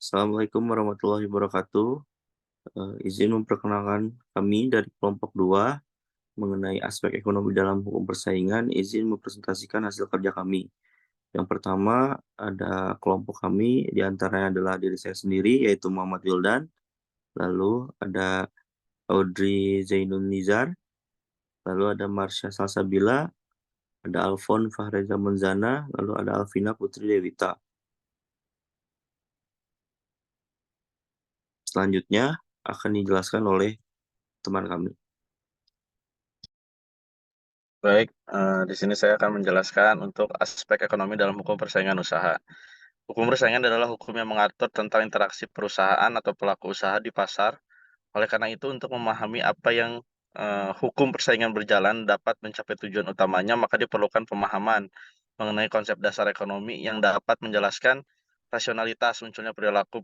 Assalamualaikum warahmatullahi wabarakatuh. Izin memperkenalkan kami dari kelompok 2 mengenai aspek ekonomi dalam hukum persaingan, izin mempresentasikan hasil kerja kami. Yang pertama ada kelompok kami, di antaranya adalah diri saya sendiri, yaitu Muhammad Wildan, lalu ada Audrey Zainun Nizar, lalu ada Marsha Salsabila, ada Alfon Fahreza Munzana, lalu ada Alvina Putri Dewita. Selanjutnya akan dijelaskan oleh teman kami. Baik, di sini saya akan menjelaskan untuk aspek ekonomi dalam hukum persaingan usaha. Hukum persaingan adalah hukum yang mengatur tentang interaksi perusahaan atau pelaku usaha di pasar. Oleh karena itu, untuk memahami apa yang hukum persaingan berjalan dapat mencapai tujuan utamanya, maka diperlukan pemahaman mengenai konsep dasar ekonomi yang dapat menjelaskan rasionalitas munculnya perilaku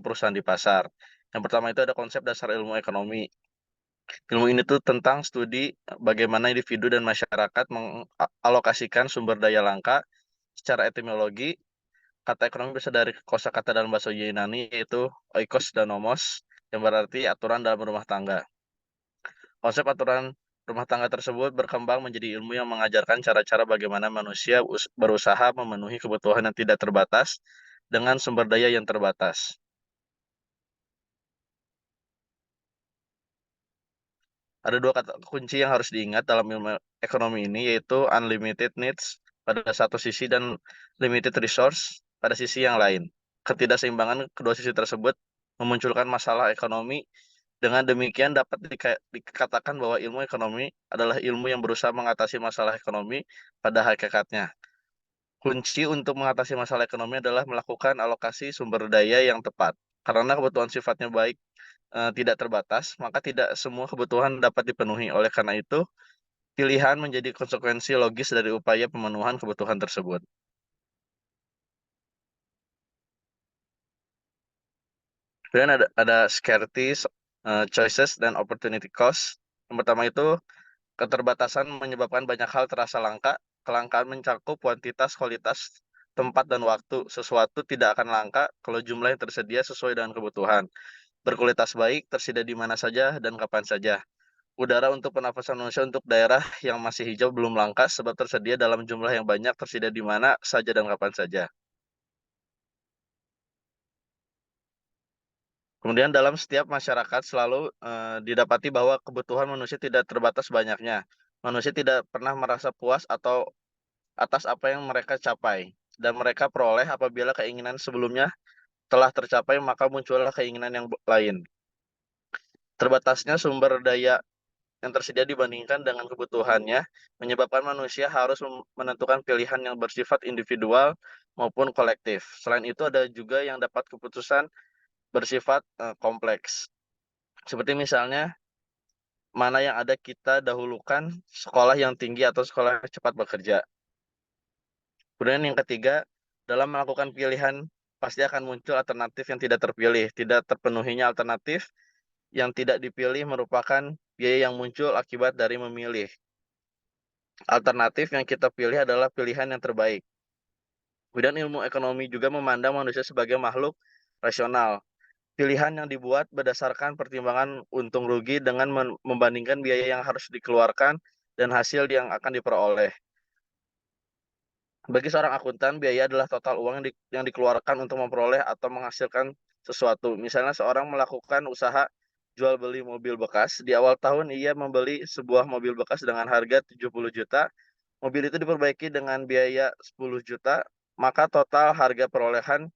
perusahaan di pasar. Yang pertama itu ada konsep dasar ilmu ekonomi. Ilmu ini tuh tentang studi bagaimana individu dan masyarakat mengalokasikan sumber daya langka secara etimologi. Kata ekonomi berasal dari kosakata dalam bahasa Yunani yaitu oikos dan nomos yang berarti aturan dalam rumah tangga. Konsep aturan rumah tangga tersebut berkembang menjadi ilmu yang mengajarkan cara-cara bagaimana manusia berusaha memenuhi kebutuhan yang tidak terbatas dengan sumber daya yang terbatas. Ada dua kata kunci yang harus diingat dalam ilmu ekonomi ini, yaitu unlimited needs pada satu sisi dan limited resource pada sisi yang lain. Ketidakseimbangan kedua sisi tersebut memunculkan masalah ekonomi. Dengan demikian dapat dikatakan bahwa ilmu ekonomi adalah ilmu yang berusaha mengatasi masalah ekonomi pada hakikatnya. Kunci untuk mengatasi masalah ekonomi adalah melakukan alokasi sumber daya yang tepat. Karena kebutuhan sifatnya baik tidak terbatas, maka tidak semua kebutuhan dapat dipenuhi. Oleh karena itu, pilihan menjadi konsekuensi logis dari upaya pemenuhan kebutuhan tersebut. Kemudian ada scarcity, choices, dan opportunity cost. Yang pertama itu keterbatasan menyebabkan banyak hal terasa langka. Kelangkaan mencakup kuantitas, kualitas, tempat, dan waktu. Sesuatu tidak akan langka kalau jumlah yang tersedia sesuai dengan kebutuhan. Berkualitas baik, tersedia di mana saja dan kapan saja. Udara untuk pernafasan manusia untuk daerah yang masih hijau belum langka sebab tersedia dalam jumlah yang banyak, tersedia di mana saja dan kapan saja. Kemudian dalam setiap masyarakat selalu didapati bahwa kebutuhan manusia tidak terbatas banyaknya. Manusia tidak pernah merasa puas atau atas apa yang mereka capai. Dan mereka peroleh apabila keinginan sebelumnya telah tercapai, maka muncullah keinginan yang lain. Terbatasnya sumber daya yang tersedia dibandingkan dengan kebutuhannya, menyebabkan manusia harus menentukan pilihan yang bersifat individual maupun kolektif. Selain itu ada juga yang dapat keputusan bersifat kompleks. Seperti misalnya, mana yang ada kita dahulukan, sekolah yang tinggi atau sekolah yang cepat bekerja. Kemudian yang ketiga, dalam melakukan pilihan pasti akan muncul alternatif yang tidak terpilih. Tidak terpenuhinya alternatif yang tidak dipilih merupakan biaya yang muncul akibat dari memilih. Alternatif yang kita pilih adalah pilihan yang terbaik. Kemudian ilmu ekonomi juga memandang manusia sebagai makhluk rasional. Pilihan yang dibuat berdasarkan pertimbangan untung rugi dengan membandingkan biaya yang harus dikeluarkan dan hasil yang akan diperoleh. Bagi seorang akuntan, biaya adalah total uang yang dikeluarkan untuk memperoleh atau menghasilkan sesuatu. Misalnya seorang melakukan usaha jual beli mobil bekas. Di awal tahun ia membeli sebuah mobil bekas dengan harga 70 juta. Mobil itu diperbaiki dengan biaya 10 juta, maka total harga perolehan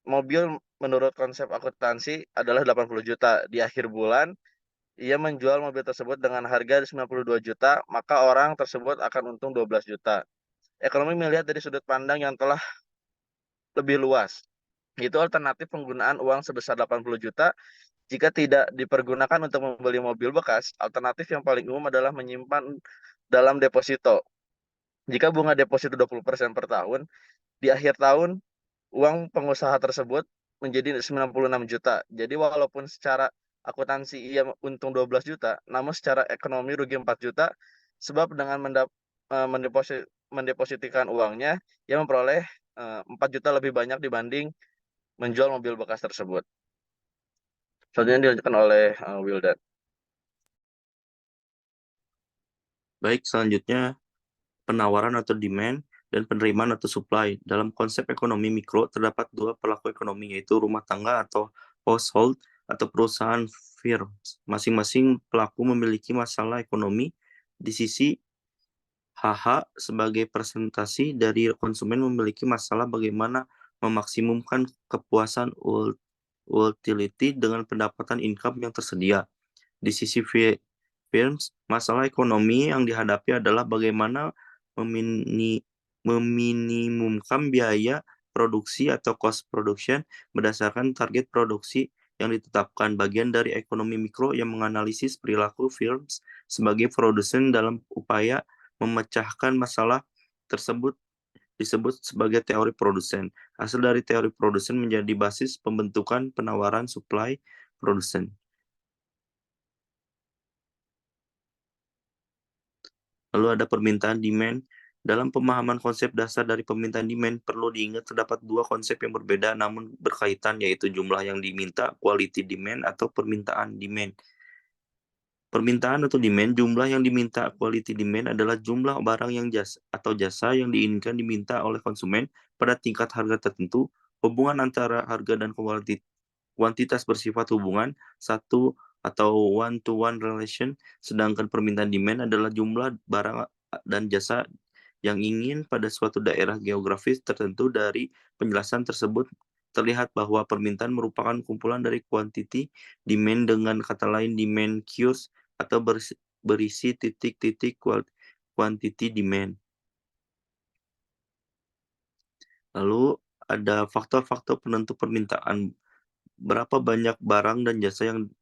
mobil menurut konsep akuntansi adalah 80 juta. Di akhir bulan, ia menjual mobil tersebut dengan harga 92 juta, maka orang tersebut akan untung 12 juta. Ekonomi melihat dari sudut pandang yang telah lebih luas. Itu alternatif penggunaan uang sebesar 80 juta jika tidak dipergunakan untuk membeli mobil bekas. Alternatif yang paling umum adalah menyimpan dalam deposito. Jika bunga deposito 20% per tahun, di akhir tahun uang pengusaha tersebut menjadi 96 juta. Jadi walaupun secara akuntansi ia untung 12 juta, namun secara ekonomi rugi 4 juta sebab dengan mendepositikan uangnya ia memperoleh 4 juta lebih banyak dibanding menjual mobil bekas tersebut. Selanjutnya dilanjutkan oleh Wildan. Baik, selanjutnya penawaran atau demand dan penerimaan atau supply. Dalam konsep ekonomi mikro terdapat dua pelaku ekonomi, yaitu rumah tangga atau household atau perusahaan firm. Masing-masing pelaku memiliki masalah ekonomi. Di sisi HH sebagai presentasi dari konsumen memiliki masalah bagaimana memaksimumkan kepuasan utility dengan pendapatan income yang tersedia. Di sisi firms, masalah ekonomi yang dihadapi adalah bagaimana meminimumkan biaya produksi atau cost production berdasarkan target produksi yang ditetapkan. Bagian dari ekonomi mikro yang menganalisis perilaku firms sebagai produsen dalam upaya memecahkan masalah tersebut disebut sebagai teori produsen. Hasil dari teori produsen menjadi basis pembentukan penawaran supply produsen. Lalu ada permintaan demand. Dalam pemahaman konsep dasar dari permintaan demand, perlu diingat terdapat dua konsep yang berbeda namun berkaitan, yaitu jumlah yang diminta, quality demand, atau permintaan demand. Permintaan atau demand, jumlah yang diminta, quality demand, adalah jumlah barang yang jasa yang diinginkan diminta oleh konsumen pada tingkat harga tertentu. Hubungan antara harga dan kuantitas bersifat hubungan satu atau one-to-one relation, sedangkan permintaan demand adalah jumlah barang dan jasa yang ingin pada suatu daerah geografis tertentu. Dari penjelasan tersebut, terlihat bahwa permintaan merupakan kumpulan dari quantity demand, dengan kata lain demand cues, atau berisi titik-titik quantity demand. Lalu ada faktor-faktor penentu permintaan. Berapa banyak barang dan jasa yang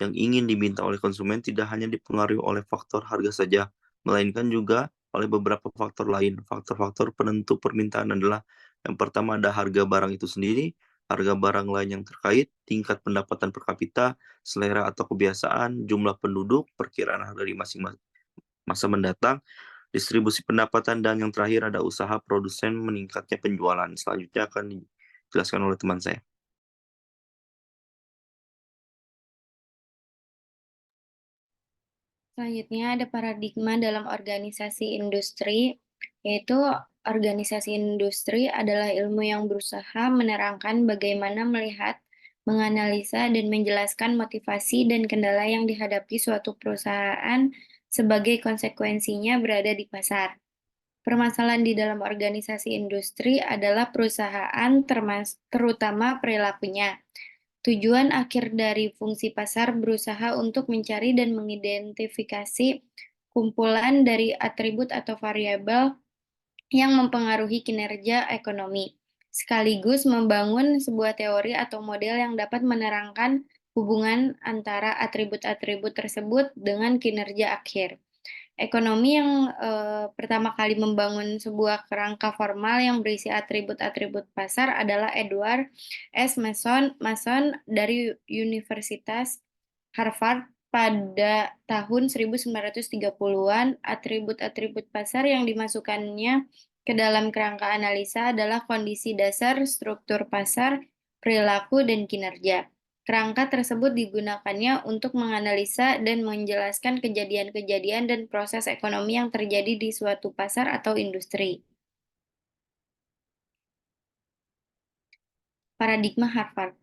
ingin diminta oleh konsumen tidak hanya dipengaruhi oleh faktor harga saja, melainkan juga oleh beberapa faktor lain. Faktor-faktor penentu permintaan adalah: yang pertama ada harga barang itu sendiri, harga barang lain yang terkait, tingkat pendapatan per kapita, selera atau kebiasaan, jumlah penduduk, perkiraan harga di masing-masing masa mendatang, distribusi pendapatan, dan yang terakhir ada usaha produsen meningkatnya penjualan. Selanjutnya akan dijelaskan oleh teman saya. Selanjutnya ada paradigma dalam organisasi industri, yaitu organisasi industri adalah ilmu yang berusaha menerangkan bagaimana melihat, menganalisa, dan menjelaskan motivasi dan kendala yang dihadapi suatu perusahaan sebagai konsekuensinya berada di pasar. Permasalahan di dalam organisasi industri adalah perusahaan, terutama perilakunya. Tujuan akhir dari fungsi pasar berusaha untuk mencari dan mengidentifikasi kumpulan dari atribut atau variabel yang mempengaruhi kinerja ekonomi, sekaligus membangun sebuah teori atau model yang dapat menerangkan hubungan antara atribut-atribut tersebut dengan kinerja akhir. Ekonomi yang pertama kali membangun sebuah kerangka formal yang berisi atribut-atribut pasar adalah Edward S. Mason dari Universitas Harvard pada tahun 1930-an. Atribut-atribut pasar yang dimasukkannya ke dalam kerangka analisa adalah kondisi dasar, struktur pasar, perilaku, dan kinerja. Kerangka tersebut digunakannya untuk menganalisa dan menjelaskan kejadian-kejadian dan proses ekonomi yang terjadi di suatu pasar atau industri. Paradigma Harvard.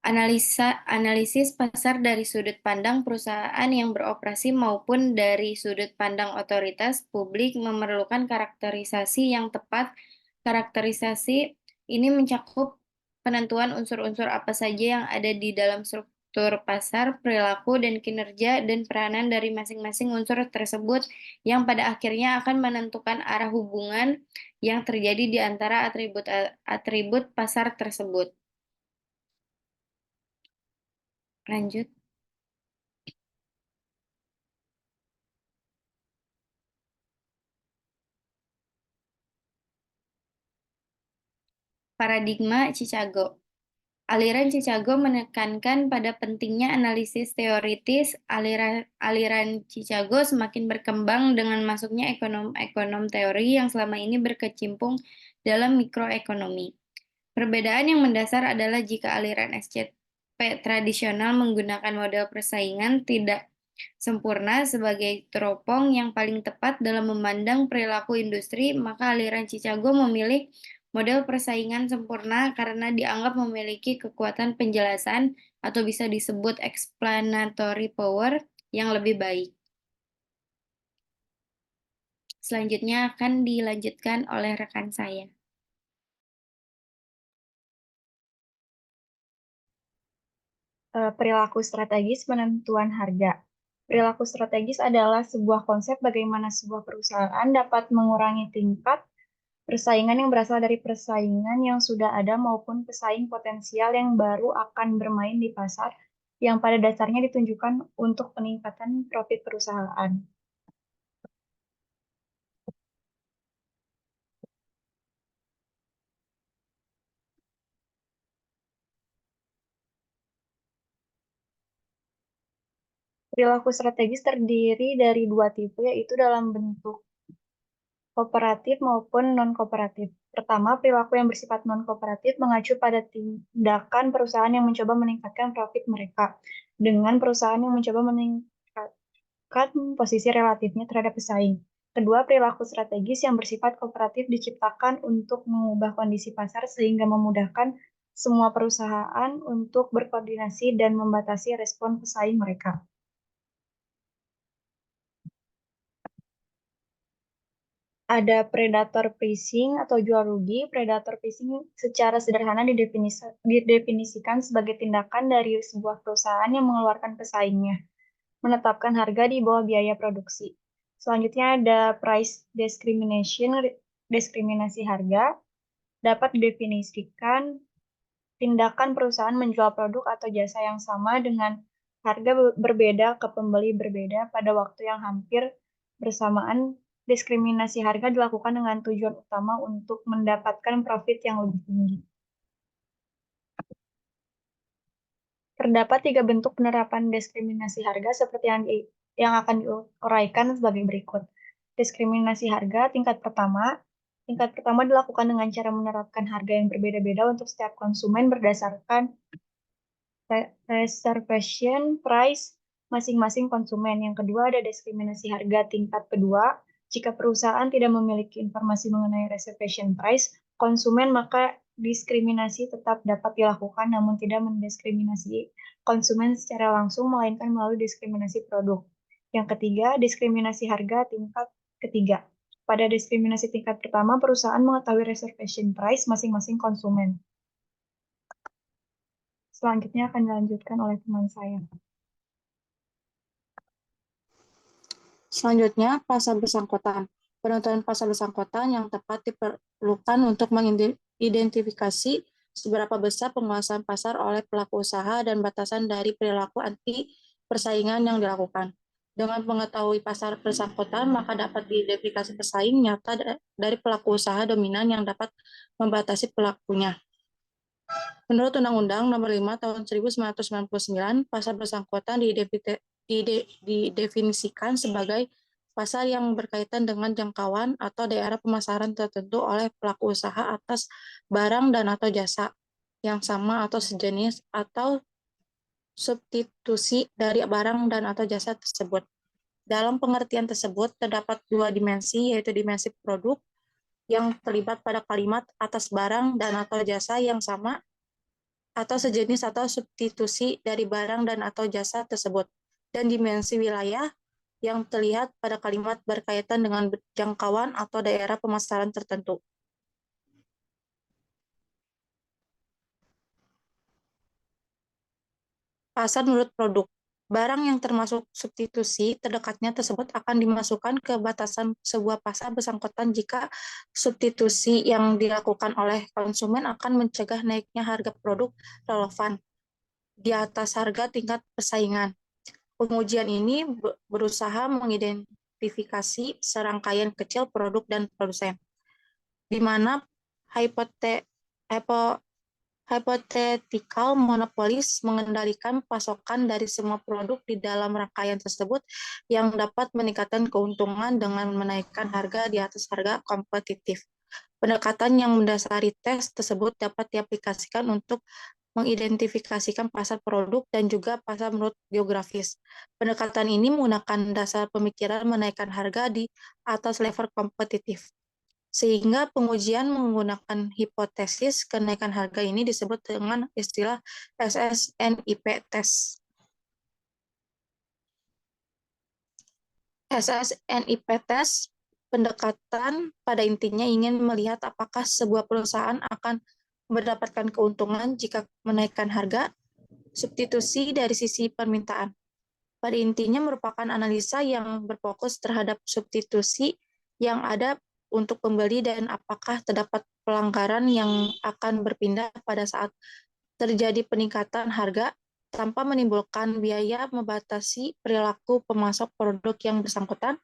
Analisis pasar dari sudut pandang perusahaan yang beroperasi maupun dari sudut pandang otoritas publik memerlukan karakterisasi yang tepat. Karakterisasi ini mencakup penentuan unsur-unsur apa saja yang ada di dalam struktur pasar, perilaku, dan kinerja, dan peranan dari masing-masing unsur tersebut yang pada akhirnya akan menentukan arah hubungan yang terjadi di antara atribut pasar tersebut. Lanjut. Paradigma Chicago. Aliran Chicago menekankan pada pentingnya analisis teoritis. Aliran Chicago semakin berkembang dengan masuknya ekonom-ekonom teori yang selama ini berkecimpung dalam mikroekonomi. Perbedaan yang mendasar adalah jika aliran SCP tradisional menggunakan model persaingan tidak sempurna sebagai teropong yang paling tepat dalam memandang perilaku industri, maka aliran Chicago memilih model persaingan sempurna karena dianggap memiliki kekuatan penjelasan atau bisa disebut explanatory power yang lebih baik. Selanjutnya akan dilanjutkan oleh rekan saya. Perilaku strategis penentuan harga. Perilaku strategis adalah sebuah konsep bagaimana sebuah perusahaan dapat mengurangi tingkat persaingan yang berasal dari persaingan yang sudah ada maupun pesaing potensial yang baru akan bermain di pasar yang pada dasarnya ditunjukkan untuk peningkatan profit perusahaan. Perilaku strategis terdiri dari dua tipe, yaitu dalam bentuk kooperatif maupun non-kooperatif. Pertama, perilaku yang bersifat non-kooperatif mengacu pada tindakan perusahaan yang mencoba meningkatkan profit mereka dengan perusahaan yang mencoba meningkatkan posisi relatifnya terhadap pesaing. Kedua, perilaku strategis yang bersifat kooperatif diciptakan untuk mengubah kondisi pasar sehingga memudahkan semua perusahaan untuk berkoordinasi dan membatasi respon pesaing mereka. Ada predator pricing atau jual rugi. Predator pricing secara sederhana didefinisikan sebagai tindakan dari sebuah perusahaan yang mengeluarkan pesaingnya, menetapkan harga di bawah biaya produksi. Selanjutnya ada price discrimination, diskriminasi harga. Dapat didefinisikan tindakan perusahaan menjual produk atau jasa yang sama dengan harga berbeda ke pembeli berbeda pada waktu yang hampir bersamaan. Diskriminasi harga dilakukan dengan tujuan utama untuk mendapatkan profit yang lebih tinggi. Terdapat 3 bentuk penerapan diskriminasi harga seperti yang akan diuraikan sebagai berikut. Diskriminasi harga tingkat pertama. Tingkat pertama dilakukan dengan cara menerapkan harga yang berbeda-beda untuk setiap konsumen berdasarkan reservation price masing-masing konsumen. Yang kedua ada diskriminasi harga tingkat kedua. Jika perusahaan tidak memiliki informasi mengenai reservation price konsumen, maka diskriminasi tetap dapat dilakukan namun tidak mendiskriminasi konsumen secara langsung, melainkan melalui diskriminasi produk. Yang ketiga, diskriminasi harga tingkat ketiga. Pada diskriminasi tingkat pertama, perusahaan mengetahui reservation price masing-masing konsumen. Selanjutnya akan dilanjutkan oleh teman saya. Selanjutnya, pasar bersangkutan. Penentuan pasar bersangkutan yang tepat diperlukan untuk mengidentifikasi seberapa besar penguasaan pasar oleh pelaku usaha dan batasan dari perilaku anti persaingan yang dilakukan. Dengan mengetahui pasar bersangkutan, maka dapat diidentifikasi pesaing nyata dari pelaku usaha dominan yang dapat membatasi pelakunya. Menurut Undang-Undang Nomor 5 Tahun 1999, pasar bersangkutan didefinisikan sebagai pasar yang berkaitan dengan jangkauan atau daerah pemasaran tertentu oleh pelaku usaha atas barang dan atau jasa yang sama atau sejenis atau substitusi dari barang dan atau jasa tersebut. Dalam pengertian tersebut terdapat dua dimensi, yaitu dimensi produk yang terlibat pada kalimat atas barang dan atau jasa yang sama atau sejenis atau substitusi dari barang dan atau jasa tersebut, dan dimensi wilayah yang terlihat pada kalimat berkaitan dengan jangkauan atau daerah pemasaran tertentu. Pasar menurut produk. Barang yang termasuk substitusi terdekatnya tersebut akan dimasukkan ke batasan sebuah pasar bersangkutan jika substitusi yang dilakukan oleh konsumen akan mencegah naiknya harga produk relevan di atas harga tingkat persaingan. Pengujian ini berusaha mengidentifikasi serangkaian kecil produk dan produsen, di mana hypothetical monopolis mengendalikan pasokan dari semua produk di dalam rangkaian tersebut yang dapat meningkatkan keuntungan dengan menaikkan harga di atas harga kompetitif. Pendekatan yang mendasari tes tersebut dapat diaplikasikan untuk mengidentifikasikan pasar produk dan juga pasar menurut geografis. Pendekatan ini menggunakan dasar pemikiran menaikkan harga di atas level kompetitif. Sehingga pengujian menggunakan hipotesis kenaikan harga ini disebut dengan istilah SSNIP test. SSNIP test pendekatan pada intinya ingin melihat apakah sebuah perusahaan akan mendapatkan keuntungan jika menaikkan harga, substitusi dari sisi permintaan. Pada intinya merupakan analisa yang berfokus terhadap substitusi yang ada untuk pembeli dan apakah terdapat pelanggaran yang akan berpindah pada saat terjadi peningkatan harga tanpa menimbulkan biaya membatasi perilaku pemasok produk yang bersangkutan.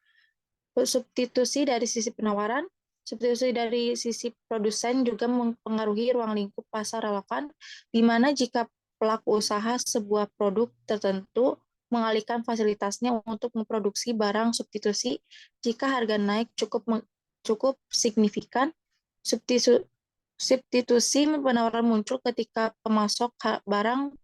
Substitusi dari sisi penawaran, substitusi dari sisi produsen juga mempengaruhi ruang lingkup pasar relevan, di mana jika pelaku usaha sebuah produk tertentu mengalihkan fasilitasnya untuk memproduksi barang substitusi, jika harga naik cukup signifikan, substitusi penawaran muncul ketika pemasok barang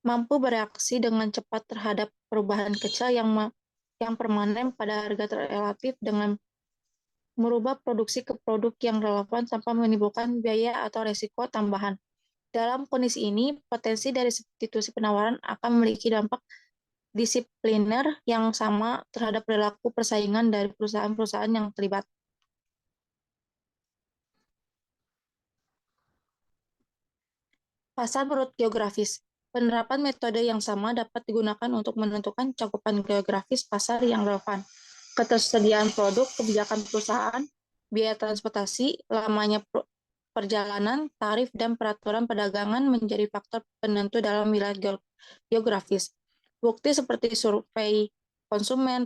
mampu bereaksi dengan cepat terhadap perubahan kecil yang permanen pada harga relatif dengan merubah produksi ke produk yang relevan tanpa menimbulkan biaya atau resiko tambahan. Dalam kondisi ini, potensi dari substitusi penawaran akan memiliki dampak disipliner yang sama terhadap perilaku persaingan dari perusahaan-perusahaan yang terlibat. Pasar menurut geografis. Penerapan metode yang sama dapat digunakan untuk menentukan cakupan geografis pasar yang relevan. Ketersediaan produk, kebijakan perusahaan, biaya transportasi, lamanya perjalanan, tarif, dan peraturan perdagangan menjadi faktor penentu dalam wilayah geografis. Bukti seperti survei konsumen,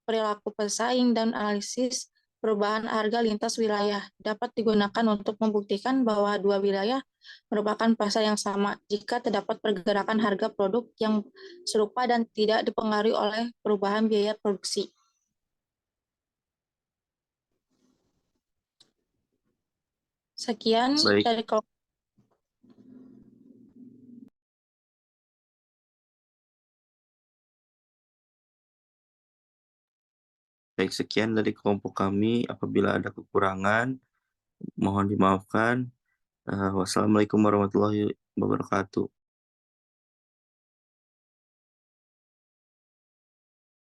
perilaku pesaing, dan analisis perubahan harga lintas wilayah dapat digunakan untuk membuktikan bahwa dua wilayah merupakan pasar yang sama jika terdapat pergerakan harga produk yang serupa dan tidak dipengaruhi oleh perubahan biaya produksi. Sekian Baik. dari Baik, sekian dari kelompok kami. Apabila ada kekurangan, mohon dimaafkan. Wassalamualaikum warahmatullahi wabarakatuh.